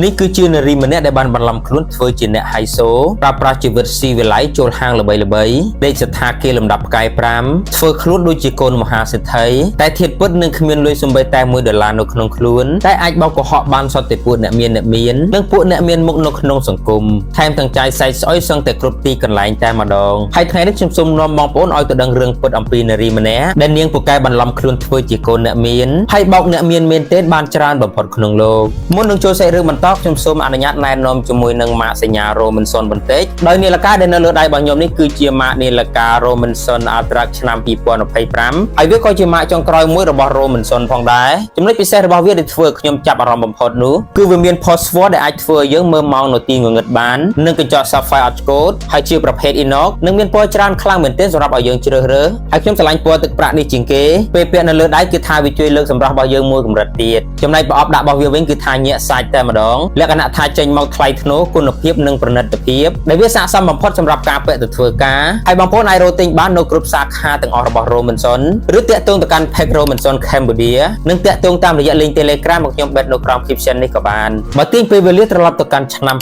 នេះគឺជានារីម្នាក់ដែលបានបន្លំខ្លួនធ្វើជាអ្នកហៃសូប្រើប្រាស់ជីវិតស៊ីវិល័យចូលហាងល្បីៗដេកសថាគារលំដាប់ផ្កាយ5ធ្វើខ្លួនដូចជាកូនមហាសេដ្ឋីតែធៀបពិតនឹងគ្មានលុយសំបីតែ$1នៅក្នុងខ្លួនតែអាចបោកកុហកបានសតតែពួកអ្នកមាននិងពួកអ្នកមានមុខនៅក្នុងសង្គមថែមទាំងចាយសាយស្អុយសឹងតែគ្រប់ទីកន្លែងតែម្ដងហើយថ្ងៃនេះខ្ញុំសូមនាំបងប្អូនឲ្យទៅដឹងរឿងពិតអំពីនារីម្នាក់ដែលនាងពូកែបន្លំខ្លួនធ្វើជាកូនអ្នកមានហើយបោកអ្នកមានមែនទែនបានច្រើនបំផុតក្នុងលោកមុននឹងចូលសាច់រឿងបន្តខ្ញុំសូមអនុញ្ញាតណែនាំជាមួយនឹងម៉ាកសញ្ញា Robinson បន្តិចដោយនាឡិកាដែលនៅលើដៃរបស់ខ្ញុំនេះគឺជាម៉ាកនាឡិកា Robinson Ultra ឆ្នាំ2025ហើយវាក៏ជាម៉ាកចុងក្រោយមួយរបស់ Robinson ផងដែរចំណុចពិសេសរបស់វាដែលធ្វើឲ្យខ្ញុំចាប់អារម្មណ៍បំផុតនោះគឺវាមាន password ដែលអាចធ្វើឲ្យយើងមើលម៉ោងនៅទីងងឹតបាននិងកញ្ចក់ Sapphire អត់ឆ្កូតហើយជាប្រភេទ inox និងមានពណ៌ច្រើនខ្លាំងមែនទែនសម្រាប់ឲ្យយើងជ្រើសរើសហើយខ្ញុំឆ្លាញ់ពណ៌ទឹកប្រាក់នេះជាងគេពេលពាក់នៅលើដៃគឺថាវាជួយលើកសម្រស់របស់យើងមួយកម្រិតទៀតចំណែកប្រអប់ដាក់របស់វាវិញគឺថាញាក់សាច់តែម្ដងលក្ខណៈថាចេញមកថ្លៃថ្នូរគុណភាពនិងប្រណិតភាពដែលវាស័ក្តិសមបំផុតសម្រាប់ការពាក់ទៅធ្វើការហើយបងប្អូនអាចរកទិញបាននៅគ្រប់សាខាទាំងអស់របស់ Robinson ឬតាក់ទងទៅកាន់ Page Robinson Cambodia និងតាក់ទងតាមរយៈ link Telegram របស់ខ្ញុំបេតនៅក្រោម caption នេះក៏បានបើទាញពេលវេលាត្រឡប់ទៅកាន់ឆ្នាំ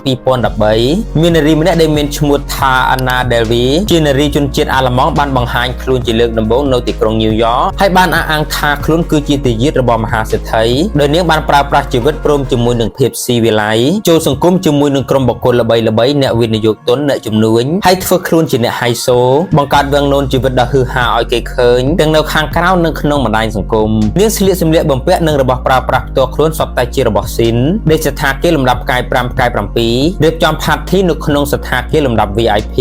2013មាននារីម្នាក់ដែលមានឈ្មោះថា Anna Delvey ជានារីជនជាតិអាល្លឺម៉ង់បានបង្ហាញខ្លួនជាលើកដំបូងនៅទីក្រុង New York ហើយបានអះអាងថាខ្លួនគឺជាទាយាទរបស់មហាសេដ្ឋីដោយនាងបានប្រើប្រាស់ជីវិតព្រមជាមួយនឹងភាពស៊ីវិល័យចូលសង្គមជាមួយនឹងក្រុមបុគ្គលល្បីៗអ្នកវិនិយោគទុនអ្នកជំនួញហើយធ្វើខ្លួនជាអ្នកហៃសូបង្កើតវាំងននជីវិតដ៏ហ៊ឺហាឲ្យគេឃើញទាំងនៅខាងក្រៅនិងក្នុងបណ្ដាញសង្គមនាងស្លៀកសម្លៀកបំពាក់និងរបស់ប្រើប្រាស់ផ្ទាល់ខ្លួនសុទ្ធតែជារបស់ស៊ីនដែលស្ថានភាពលំដាប់ផ្កាយ5ផ្កាយ7រៀបចំ party នៅក្នុងស្ថានភាពលំដាប់ VIP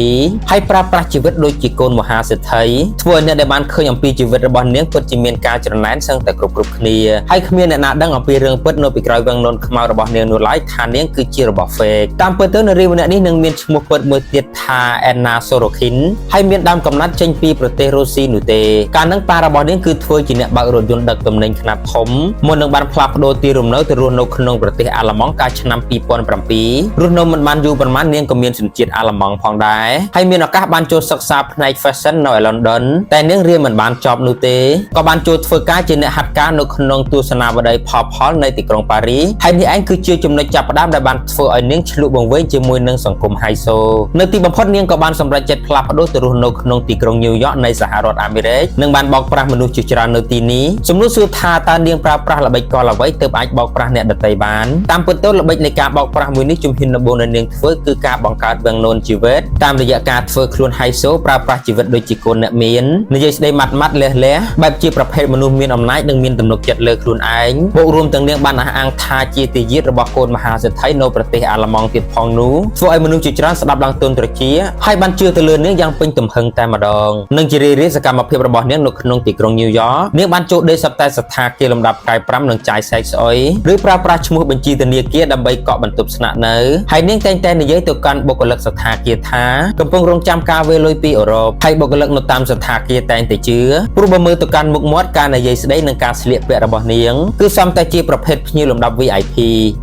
ហើយប្រើប្រាស់ជីវិតដូចជាកូនមហាសេដ្ឋីធ្វើឲ្យអ្នកដែលបានឃើញអំពីជីវិតរបស់នាងពិតជាមានការច្រណែនសឹងតែគ្រប់គ្នាហើយគ្មានអ្នកណាដឹងអំពីរឿងពិតនៅពីក្រោយវាំងននខ្មៅរបស់នាងនោះឡើយថានាងគឺជារបស់ fake តាមពិតទៅនារីម្នាក់នេះនឹងមានឈ្មោះពិតមួយទៀតថា Anna Sorokin ហើយមានដើមកំណត់ចេញពីប្រទេសរុស្ស៊ីនោះទេកាលនឹងប៉ារបស់នាងគឺធ្វើជាអ្នកបើករថយន្តដឹកទំនិញខ្នាតធំមុននឹងបានផ្លាស់ប្ដូរទីលំនៅទៅរស់នៅក្នុងប្រទេសអាល្លឺម៉ង់កាលឆ្នាំ2007រស់នៅមិនបានយូរប៉ុន្មាននាងក៏មានសញ្ជាតិអាល្លឺម៉ង់ផងដែរហើយមានឱកាសបានចូលសិក្សាផ្នែក fashion នៅ London តែនាងរៀនមិនបានចប់នោះទេក៏បានចូលធ្វើការជាអ្នកហាត់ការនៅក្នុងទស្សនាវដ្តីផលនៅទីក្រុងប៉ារីសហើយនេះឯងគឺជាចំណុចចាប់ផ្ដើមដែលបានធ្វើឲ្យនាងឆ្លុះបង្វែងជាមួយនឹងសង្គមហៃសូនៅទីបំផុតនាងក៏បានសម្រេចចិត្តផ្លាស់ប្ដូរទៅរស់នៅក្នុងទីក្រុង New York នៃសហរដ្ឋអាមេរិកនិងបានបោកប្រាស់មនុស្សជាច្រើននៅទីនេះសំណួរសួរថាតើនាងប្រើប្រាស់ល្បិចកលអ្វីទើបអាចបោកប្រាស់អ្នកដទៃបានតាមពិតទៅល្បិចនៃការបោកប្រាស់មួយនេះជំហានដំបូងដែលនាងធ្វើគឺការបង្កើតវាំងននជីវិតតាមរយៈការធ្វើខ្លួនហៃសូប្រើប្រាស់ជីវិតដូចជាកូនអ្នកមាននិយាយស្ដីម៉ាត់លះបែបជាប្រភេទមនុស្សមានអំណាចនិងមានទំនុកចិត្តលើខ្លួនឯងបូករួមទាំងនាងបានអះអាងថាជាទាយាទរបស់កូនមហាសេដ្ឋីនៅប្រទេសអាល្លឺម៉ង់ទៀតផងនោះធ្វើឲ្យមនុស្សជាច្រើនស្ដាប់ឡើងទន់ត្រជាហើយបានជឿទៅលើនាងយ៉ាងពេញទំហឹងតែម្ដងនិងជារឿយៗសកម្មភាពរបស់នាងនៅក្នុងទីក្រុង New York នាងបានចូលដេកសប្តាហ៍សថាគារលំដាប់ផ្កាយ5និងចាយសែកស្អុយឬប្រើប្រាស់ឈ្មោះបញ្ជីធនាគារដើម្បីកក់បន្ទប់ស្នាក់នៅហើយនាងតែងតែនិយាយទៅកាន់បុគ្គលិកសថាគារថាកំពុងរងចាំការវេលុយពីអឺរ៉ុបហើយបុគ្គលិកនៅតាមសថាគារតែងតែជឿព្រោះបើមើលទៅកាន់មុខមាត់ការនិយាយស្ដីនិងការស្លៀកពាក់របស់នាងគឺសមតែជាប្រភេទភ្ញៀវលំដាប់ VIP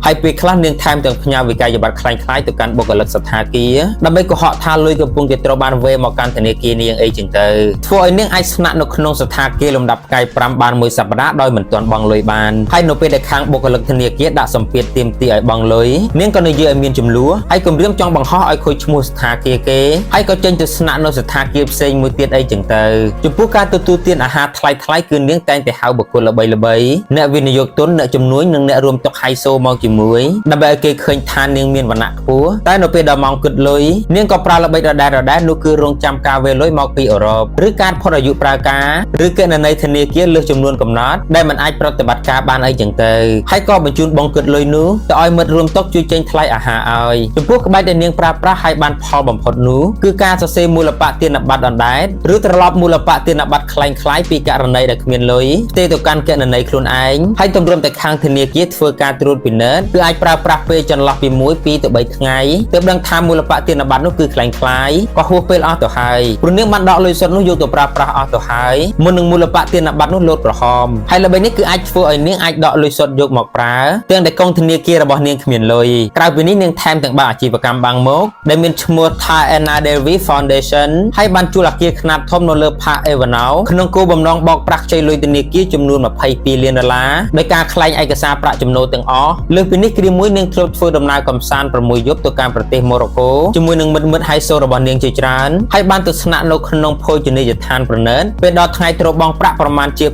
ហើយពេលខ្លះនាងថែមទាំងផ្ញើវិក័យប័ត្រคล้ายៗទៅកាន់បុគ្គលិកសថាគារដើម្បីកុហកថាលុយកំពុងតែត្រូវបានវេមកកាន់ធនាគារនាងអីចឹងទៅធ្វើឲ្យនាងអាចស្នាក់នៅក្នុងសថាគារលំដាប់ផ្កាយ5បានមួយសប្តាហ៍ដោយមិនទាន់បង់លុយបានហើយនៅពេលដែលខាងបុគ្គលិកធនាគារដាក់សម្ពាធទាមទារឲ្យបង់លុយនាងក៏និយាយឲ្យមានចំនួនហើយគម្រាមចង់បង្ហោះឲ្យខូចឈ្មោះសថាគារគេហើយក៏ចេញទៅស្នាក់នៅសថាគារផ្សេងមួយទៀតអីចឹងទៅចំពោះការទទួលទានអាហារថ្លៃៗគឺនាងតែងតែហៅបុគ្គលល្បីៗអ្នកវិនិយោគទុនអ្នកជំនួញនិងអ្នករួមតុហៃសូមកជាមួយដើម្បីឲ្យគេឃើញថានាងមានវណ្ណៈខ្ពស់តែនៅពេលដល់ម៉ោងគិតលុយនាងក៏ប្រើល្បិចដដែលនោះគឺរងចាំការវេលុយមកពីអឺរ៉ុបឬការផុតអាយុប្រើការឬគណនីធនាគារលើសចំនួនកំណត់ដែលមិនអាចប្រតិបត្តិការបានអីចឹងទៅហើយក៏បញ្ជូនបងគិតលុយនោះទៅឲ្យមិត្តរួមតុជួយចេញថ្លៃអាហារឲ្យចំពោះក្បាច់ដែលនាងប្រើប្រាស់ឲ្យបានផលបំផុតនោះគឺការសរសេរមូលបទានប័ត្រអណ្ដែតឬត្រឡប់មូលបទានប័ត្រคล้ายៗពីករណីដែលគ្មានលុយផ្ទេរទៅកាន់គណនីខ្លួនឯងហើយទម្រាំតែខាងធនាគារធ្វើការត្រួតពិនិត្យគឺអាចប្រើប្រាស់ពេលចន្លោះពី1 2 ទៅ3ថ្ងៃទើបដឹងថាមូលបទានប័ត្រនោះគឺคล้ายៗក៏ហួសពេលអស់ទៅហើយព្រោះនាងបានដកលុយសុទ្ធនោះយកទៅប្រើប្រាស់អស់ទៅហើយមុននឹងមូលបទានប័ត្រនោះលោតក្រហមហើយល្បិចនេះគឺអាចធ្វើឲ្យនាងអាចដកលុយសុទ្ធយកមកប្រើទាំងតែកងធនាគាររបស់នាងគ្មានលុយក្រៅពីនេះនាងថែមទាំងបើកអាជីវកម្មបាំងមកដែលមានឈ្មោះថា Anna Delvey Foundation ហើយបានជួលអគារខ្នាតធំនៅលើផាក Avenue ក្នុងគោលបំណងបោកប្រាស់ខ្ចីលុយធនាគារចំនួន$22 លានដោយការក្លែងឯកសារប្រាក់ចំណូលទាំងអស់លើសពីនេះគឺ គ្រាមួយនាងធ្លាប់ធ្វើដំណើរកំសាន្ត6យប់ទៅកាន់ប្រទេសម៉ូរ៉ូកូជាមួយនឹងមិត្តហៃសូរបស់នាងជាច្រើនហើយបានទៅស្នាក់នៅក្នុងភោជនីយដ្ឋានប្រណិតពេលដល់ថ្ងៃត្រូវបង់ប្រាក់ប្រមាណជា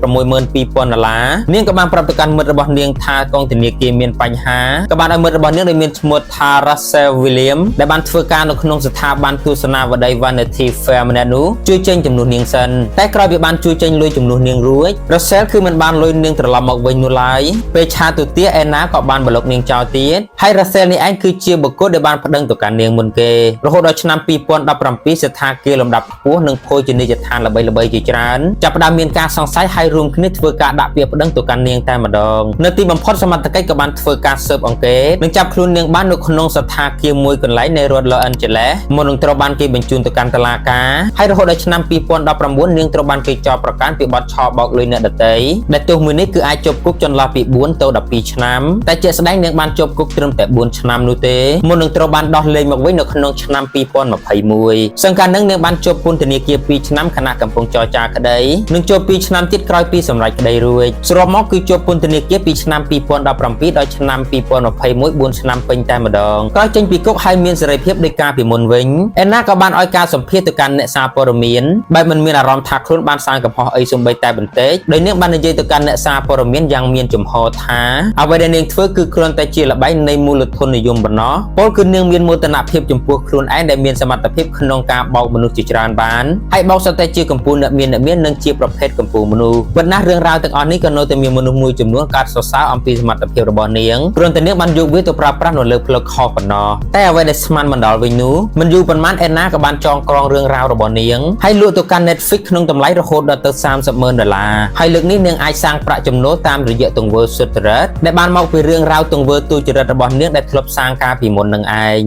$62,000នាងក៏បានប្រាប់ទៅកាន់មិត្តរបស់នាងថាកងធនាគារមានបញ្ហាក៏បានឲ្យមិត្តរបស់នាងដែលមានឈ្មោះថា Russell William ដែលបានធ្វើការនៅក្នុងស្ថាប័នទស្សនាវដ្តី Vanity Fair ម្នាក់នោះជួយចេញចំនួននាងសិនតែក្រោយពីបានជួយចេញលុយចំនួននាងរួច Russell គឺមិនបានលុយនាងត្រឡប់មកវិញនោះឡើយពេលឆាទៅទៀតអេណាក៏បានបលុកនាងចោលទៀតហើយ Russell នេះឯងគឺជាបុគ្គលដែលបានប្តឹងទៅកាន់នាងមុនគេរហូតដល់ឆ្នាំ2017ស្ថានភាពលំដាប់ខ្ពស់និងភោជនីយដ្ឋានល្បីៗជាច្រើនចាប់ផ្ដើមមានការសង្ស័យហើយរួមគ្នាធ្វើការដាក់ពាក្យប្តឹងទៅកាន់នាងតែម្ដងនៅទីបំផុតសមត្ថកិច្ចក៏បានធ្វើការស៊ើបអង្កេតនិងចាប់ខ្លួននាងបាននៅក្នុងស្ថានភាពមួយកន្លែងនៃរដ្ឋ Los Angeles មុននឹងត្រូវបានគេបញ្ជូនទៅកាន់តុលាការហើយរហូតដល់ឆ្នាំ2019នាងត្រូវបានគេចោទប្រកាន់ពីបទឆបោកលុយអ្នកដទៃដែលទោសមួយនេះគឺអាចជាប់គុកចន្លោះពី4ទៅ12ឆ្នាំតែជាក់ស្ដែងនាងបានជាប់គុកត្រឹមតែ4ឆ្នាំនោះទេមុននឹងត្រូវបានដោះលែងមកវិញនៅក្នុងឆ្នាំ2021សង្កាលនឹងនាងបានជាប់ពន្ធនាគារ2ឆ្នាំខណៈកំពុងចរចាក្តីនិងជាប់2ឆ្នាំទៀតក្រោយពីសម្រេចក្តីរួចសរុបមកគឺជាប់ពន្ធនាគារពីឆ្នាំ2017ដល់ឆ្នាំ2021 4ឆ្នាំពេញតែម្ដងក្រោយចេញពីគុកហើយមានសេរីភាពដោយការពីមុនវិញអេណាក៏បានឲ្យការសម្ភាសទៅកាន់អ្នកសារព័ត៌មានបែបមិនមានអារម្មណ៍ថាខ្លួនបានសាងកំហុសអីសូម្បីតែបន្តិចដោយនាងបាននិយាយទៅកាន់អ្នកសារព័ត៌មានយ៉ាងមានចំហថាអ្វីដែលនាងធ្វើគឺគ្រាន់តែជាល្បែងនៃមូលធននិយមប៉ុណ្ណោះពលគឺនាងមានមោទនភាពចំពោះខ្លួនឯងដែលមានសមត្ថភាពក្នុងការបោកមនុស្សជាច្រើនបានហើយបោកសតតែជាកម្ពុជាអ្នកមាននិងជាប្រភេទកម្ពុជាមនុស្សប៉ុន្តែរឿងរ៉ាវទាំងអស់នេះក៏នៅតែមានមនុស្សមួយចំនួនកើតសរសើរអំពីសមត្ថភាពរបស់នាងគ្រាន់តែនាងបានយកវាទៅប្រើប្រាស់នៅលើផ្លូវខុសប៉ុណ្ណោះតែអ្វីដែលស្មានមិនដល់វិញនោះមិនយូរប៉ុន្មានអេណាក៏បានចងក្រងរឿងរ៉ាវរបស់នាងហើយលក់ទៅកាន់ Netflix ក្នុងតម្លៃរហូតដល់ទៅ$30,000ហើយលើកនេះនាងអាចសាងប្រាក់ចំណូលតាមរយៈទង្វើសុចរិតដែលបានមកពីរឿងរ៉ាវទង្វើទុច្ចរិតរបស់នាងដែលធ្លាប់សាងកាលពីមុននឹងឯង